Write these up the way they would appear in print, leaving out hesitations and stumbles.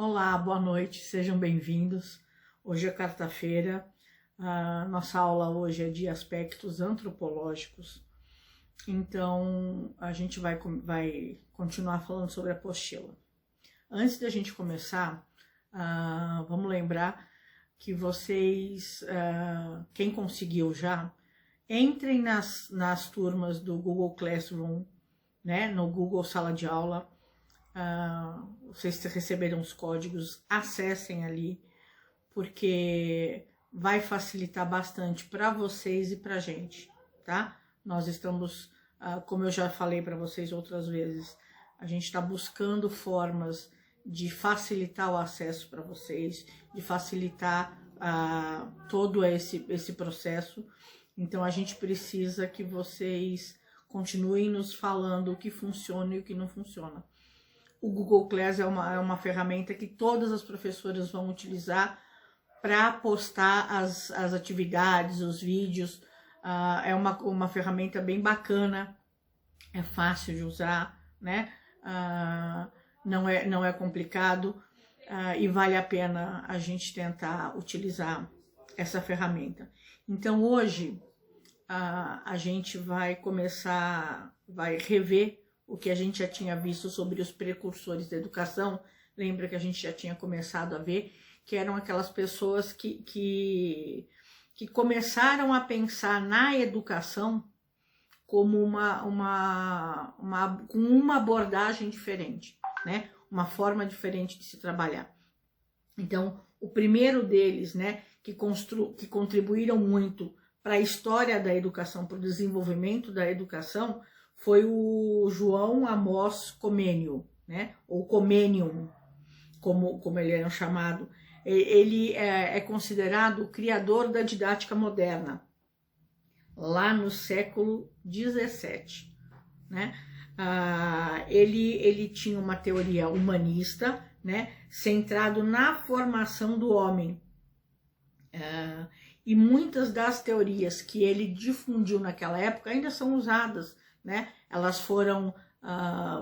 Olá, boa noite, sejam bem-vindos. Hoje é quarta-feira, nossa aula hoje é de aspectos antropológicos, então a gente vai continuar falando sobre a apostila. Antes da gente começar, vamos lembrar que vocês, quem conseguiu já, entrem nas turmas do Google Classroom, né, no Google Sala de Aula. Vocês receberam os códigos, acessem ali, porque vai facilitar bastante para vocês e para a gente, tá? Nós estamos, como eu já falei para vocês outras vezes, a gente está buscando formas de facilitar o acesso para vocês, de facilitar todo esse processo. Então a gente precisa que vocês continuem nos falando o que funciona e o que não funciona. O Google Class é uma ferramenta que todas as professoras vão utilizar para postar as atividades, os vídeos. É uma ferramenta bem bacana, é fácil de usar, né? Não é complicado e vale a pena a gente tentar utilizar essa ferramenta. Então hoje a gente vai rever o que a gente já tinha visto sobre os precursores da educação. Lembra que a gente já tinha começado a ver que eram aquelas pessoas que começaram a pensar na educação como com uma abordagem diferente, né? Uma forma diferente de se trabalhar. Então, o primeiro deles, né, que contribuíram muito para a história da educação, para o desenvolvimento da educação, foi o João Amos Comênio, né? Ou Comênium, como ele era chamado. Ele é considerado o criador da didática moderna, lá no século XVII, né? Ele tinha uma teoria humanista, né? Centrado na formação do homem. E muitas das teorias que ele difundiu naquela época ainda são usadas, né? Elas foram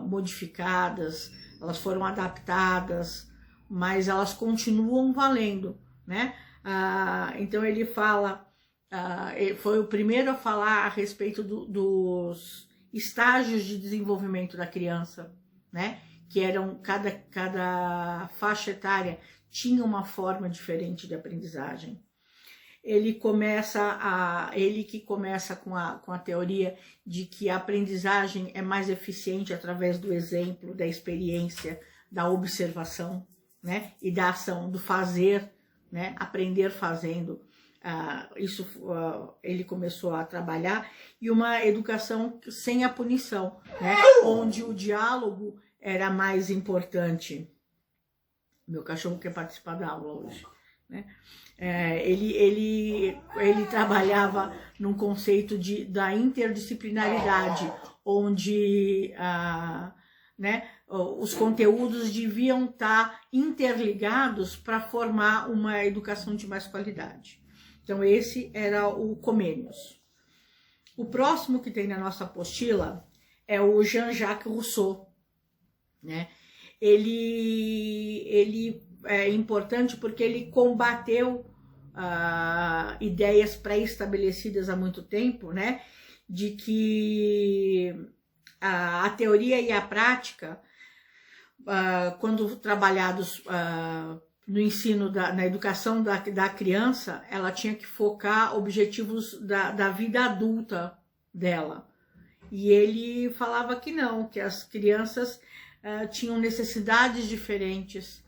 modificadas, elas foram adaptadas, mas elas continuam valendo, né? Então ele fala, ele foi o primeiro a falar a respeito dos estágios de desenvolvimento da criança, né? Que eram, cada faixa etária tinha uma forma diferente de aprendizagem. Ele que começa com a teoria de que a aprendizagem é mais eficiente através do exemplo, da experiência, da observação, né? E da ação, do fazer, né? Aprender fazendo. Ele começou a trabalhar, e uma educação sem a punição, né? Onde o diálogo era mais importante. Meu cachorro quer participar da aula hoje, né? Ele trabalhava num conceito da interdisciplinaridade, onde né, os conteúdos deviam estar interligados para formar uma educação de mais qualidade. Então esse era o Comênios. O próximo que tem na nossa apostila é o Jean-Jacques Rousseau, né? Ele é importante porque ele combateu ideias pré-estabelecidas há muito tempo, né? De que a teoria e a prática, quando trabalhados no ensino, na educação da criança, ela tinha que focar objetivos da vida adulta dela. E ele falava que não, que as crianças tinham necessidades diferentes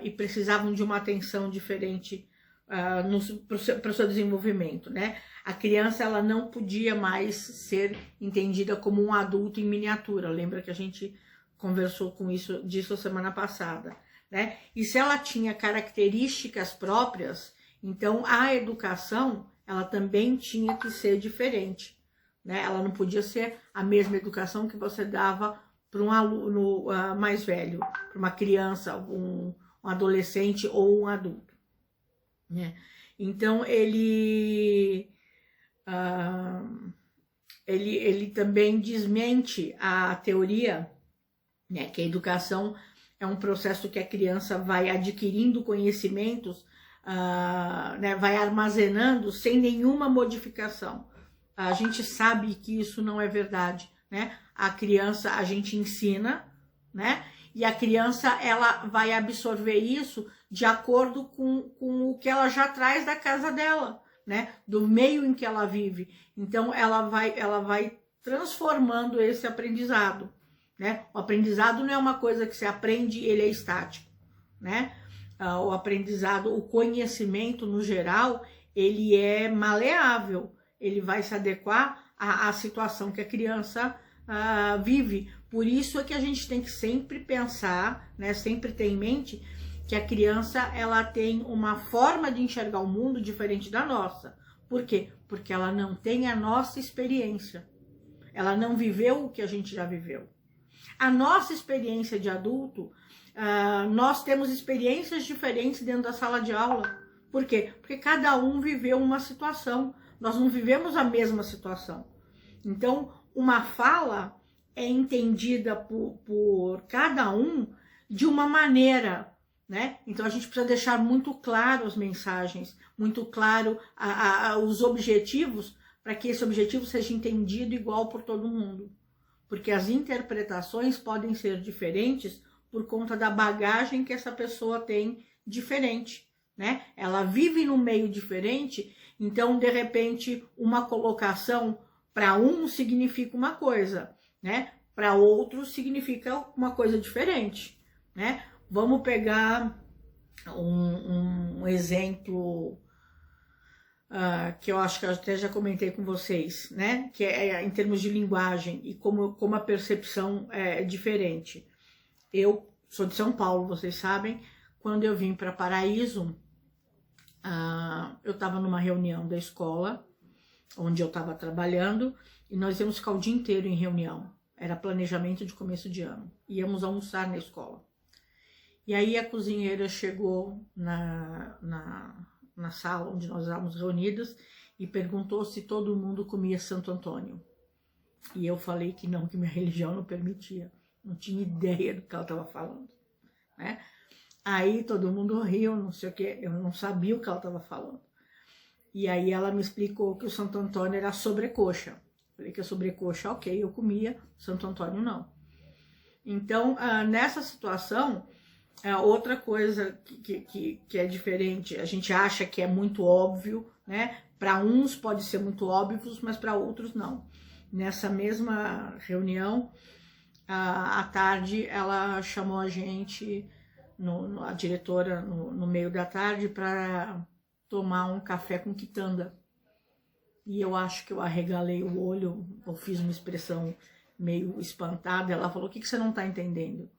e precisavam de uma atenção diferente para o seu desenvolvimento, né? A criança, ela não podia mais ser entendida como um adulto em miniatura. Lembra que a gente conversou disso semana passada, né? E se ela tinha características próprias, então a educação, ela também tinha que ser diferente, né? Ela não podia ser a mesma educação que você dava para um aluno mais velho, para uma criança, um adolescente ou um adulto, né? Então ele também desmente a teoria, né, que a educação é um processo que a criança vai adquirindo conhecimentos, né, vai armazenando sem nenhuma modificação. A gente sabe que isso não é verdade, né? A criança, a gente ensina, né? E a criança, ela vai absorver isso de acordo com o que ela já traz da casa dela, né? Do meio em que ela vive. Então, ela vai transformando esse aprendizado, né? O aprendizado não é uma coisa que você aprende e ele é estático, né? O aprendizado, o conhecimento no geral, ele é maleável, ele vai se adequar à situação que a criança vive. Por isso é que a gente tem que sempre pensar, né, sempre ter em mente que a criança, ela tem uma forma de enxergar o mundo diferente da nossa. Por quê? Porque ela não tem a nossa experiência. Ela não viveu o que a gente já viveu. A nossa experiência de adulto, nós temos experiências diferentes dentro da sala de aula. Por quê? Porque cada um viveu uma situação. Nós não vivemos a mesma situação. Então, uma fala é entendida por cada um de uma maneira, né? Então, a gente precisa deixar muito claro as mensagens, muito claro os objetivos, para que esse objetivo seja entendido igual por todo mundo. Porque as interpretações podem ser diferentes por conta da bagagem que essa pessoa tem diferente, né? Ela vive num meio diferente, então, de repente, uma colocação para um significa uma coisa, né? Para outro significa uma coisa diferente, né? Vamos pegar um exemplo que eu acho que eu até já comentei com vocês, né? Que é em termos de linguagem e como a percepção é diferente. Eu sou de São Paulo, vocês sabem. Quando eu vim para Paraíso, eu estava numa reunião da escola, onde eu estava trabalhando, e nós íamos ficar o dia inteiro em reunião. Era planejamento de começo de ano. Íamos almoçar na escola. E aí a cozinheira chegou na sala onde nós estávamos reunidas e perguntou se todo mundo comia Santo Antônio. E eu falei que não, que minha religião não permitia. Não tinha ideia do que ela estava falando, né? Aí todo mundo riu, não sei o que, eu não sabia o que ela estava falando. E aí ela me explicou que o Santo Antônio era sobrecoxa. Falei que a sobrecoxa, ok, eu comia, Santo Antônio não. Então, nessa situação, outra coisa que é diferente, a gente acha que é muito óbvio, né? Para uns pode ser muito óbvio, mas para outros não. Nessa mesma reunião, à tarde, ela chamou a gente, a diretora, no meio da tarde, para tomar um café com quitanda. E eu acho que eu arregalei o olho, eu fiz uma expressão meio espantada. Ela falou: o que você não está entendendo?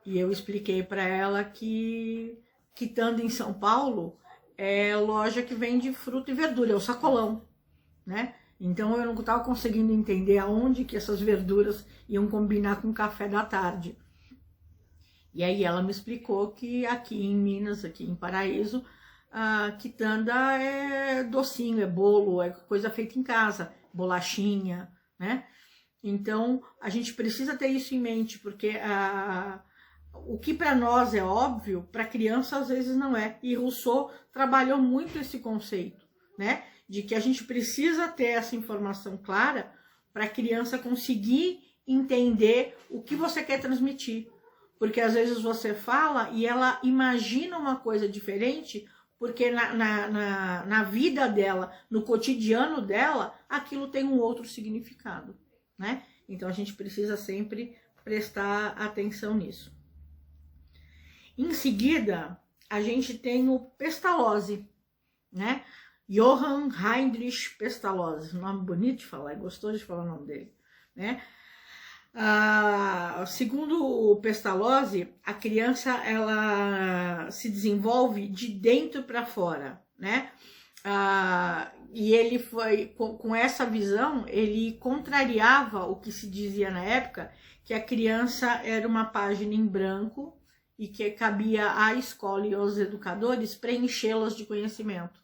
E eu expliquei para ela que quitanda em São Paulo é loja que vende fruta e verdura, é o sacolão, né? Então eu não estava conseguindo entender aonde que essas verduras iam combinar com o café da tarde. E aí ela me explicou que aqui em Minas, aqui em Paraíso, a quitanda é docinho, é bolo, é coisa feita em casa, bolachinha, né? Então a gente precisa ter isso em mente, porque o que para nós é óbvio, para criança às vezes não é. E Rousseau trabalhou muito esse conceito, né? De que a gente precisa ter essa informação clara para a criança conseguir entender o que você quer transmitir. Porque às vezes você fala e ela imagina uma coisa diferente, porque na vida dela, no cotidiano dela, aquilo tem um outro significado, né? Então a gente precisa sempre prestar atenção nisso. Em seguida, a gente tem o Pestalozzi, né? Johann Heinrich Pestalozzi, nome bonito de falar, gostou de falar o nome dele, né? Segundo o Pestalozzi, a criança ela se desenvolve de dentro para fora, né? E ele foi com essa visão, ele contrariava o que se dizia na época, que a criança era uma página em branco e que cabia à escola e aos educadores preenchê-las de conhecimento,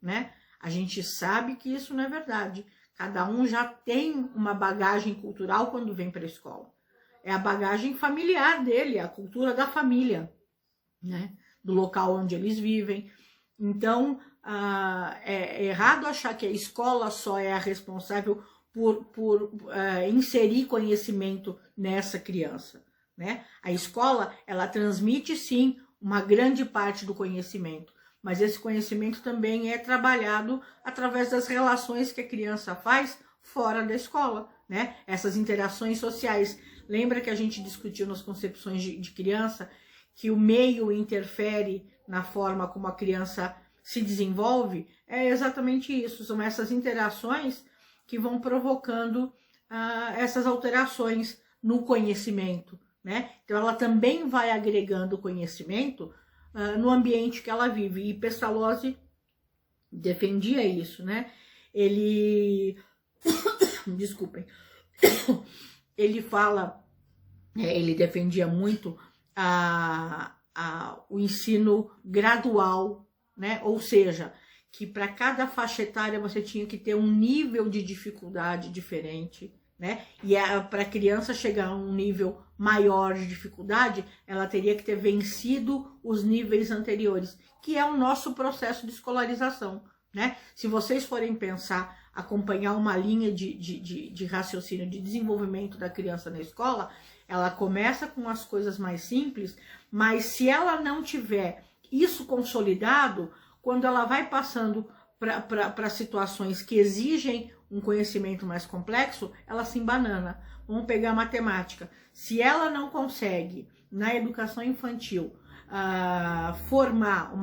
né? A gente sabe que isso não é verdade. Cada um já tem uma bagagem cultural quando vem para a escola. é a bagagem familiar dele, a cultura da família, né? Do local onde eles vivem. Então, é errado achar que a escola só é a responsável por inserir conhecimento nessa criança, né? A escola, ela transmite, sim, uma grande parte do conhecimento, mas esse conhecimento também é trabalhado através das relações que a criança faz fora da escola, né? Essas interações sociais. Lembra que a gente discutiu nas concepções de criança que o meio interfere na forma como a criança se desenvolve? É exatamente isso, são essas interações que vão provocando essas alterações no conhecimento, né? Então ela também vai agregando conhecimento no ambiente que ela vive, e Pestalozzi defendia isso, né? Ele, desculpem, ele fala, ele defendia muito o ensino gradual, né? Ou seja, que para cada faixa etária você tinha que ter um nível de dificuldade diferente, né? E para a criança chegar a um nível maior de dificuldade, ela teria que ter vencido os níveis anteriores, que é o nosso processo de escolarização, né? Se vocês forem pensar, acompanhar uma linha de raciocínio, de desenvolvimento da criança na escola, ela começa com as coisas mais simples, mas se ela não tiver isso consolidado, quando ela vai passando para situações que exigem um conhecimento mais complexo, ela se embanana. Vamos pegar a matemática. Se ela não consegue, na educação infantil, formar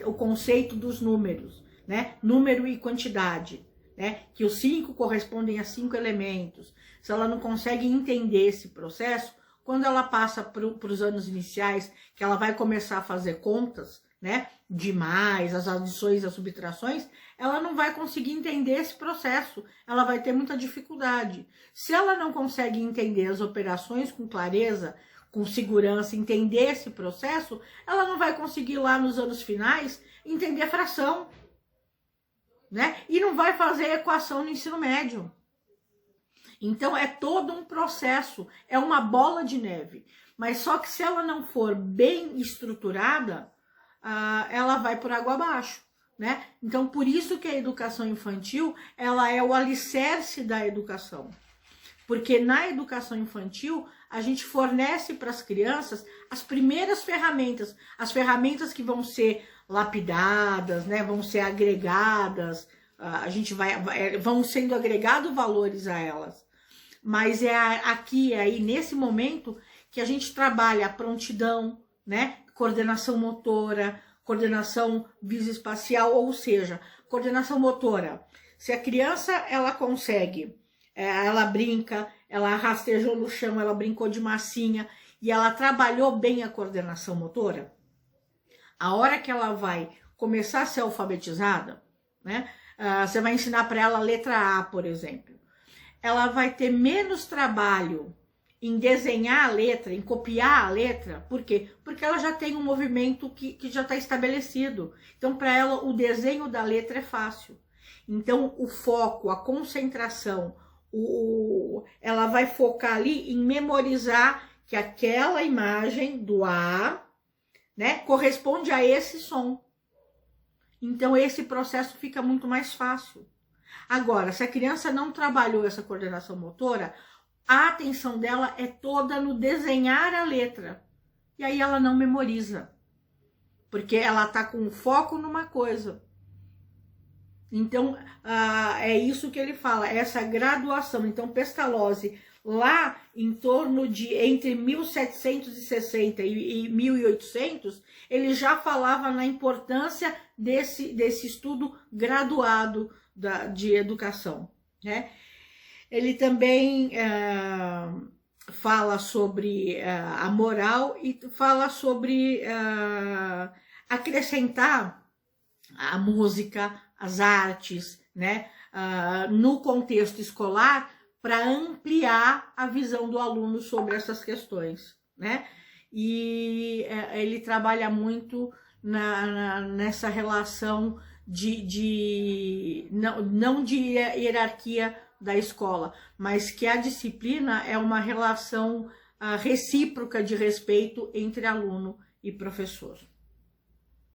o conceito dos números, né? Número e quantidade, né? Que os 5 correspondem a 5 elementos. Se ela não consegue entender esse processo, quando ela passa para os anos iniciais, que ela vai começar a fazer contas, né? De mais, as adições, as subtrações, ela não vai conseguir entender esse processo, ela vai ter muita dificuldade. Se ela não consegue entender as operações com clareza, com segurança, entender esse processo, ela não vai conseguir lá nos anos finais entender fração, né? E não vai fazer equação no ensino médio. Então é todo um processo, é uma bola de neve. Mas só que se ela não for bem estruturada, ela vai por água abaixo, né? Então por isso que a educação infantil, ela é o alicerce da educação. Porque na educação infantil, a gente fornece para as crianças as primeiras ferramentas, as ferramentas que vão ser lapidadas, né? Vão ser agregadas, vão sendo agregados valores a elas. Mas é aí, nesse momento, que a gente trabalha a prontidão, né? Coordenação motora, coordenação visoespacial, ou seja, coordenação motora. Se a criança, ela consegue, ela brinca, ela rastejou no chão, ela brincou de massinha, e ela trabalhou bem a coordenação motora, a hora que ela vai começar a ser alfabetizada, né? Você vai ensinar para ela a letra A, por exemplo. Ela vai ter menos trabalho em desenhar a letra, em copiar a letra. Por quê? Porque ela já tem um movimento que já está estabelecido. Então, para ela, o desenho da letra é fácil. Então, o foco, a concentração, ela vai focar ali em memorizar que aquela imagem do A, né, corresponde a esse som. Então, esse processo fica muito mais fácil. Agora, se a criança não trabalhou essa coordenação motora, a atenção dela é toda no desenhar a letra. E aí ela não memoriza. Porque ela está com foco numa coisa. Então, é isso que ele fala, essa graduação. Então, Pestalozzi, lá em torno de entre 1760 e 1800, ele já falava na importância desse estudo graduado de educação, né? Ele também fala sobre a moral e fala sobre acrescentar a música, as artes, né, no contexto escolar, para ampliar a visão do aluno sobre essas questões, né? E ele trabalha muito nessa relação não de hierarquia da escola, mas que a disciplina é uma relação recíproca de respeito entre aluno e professor.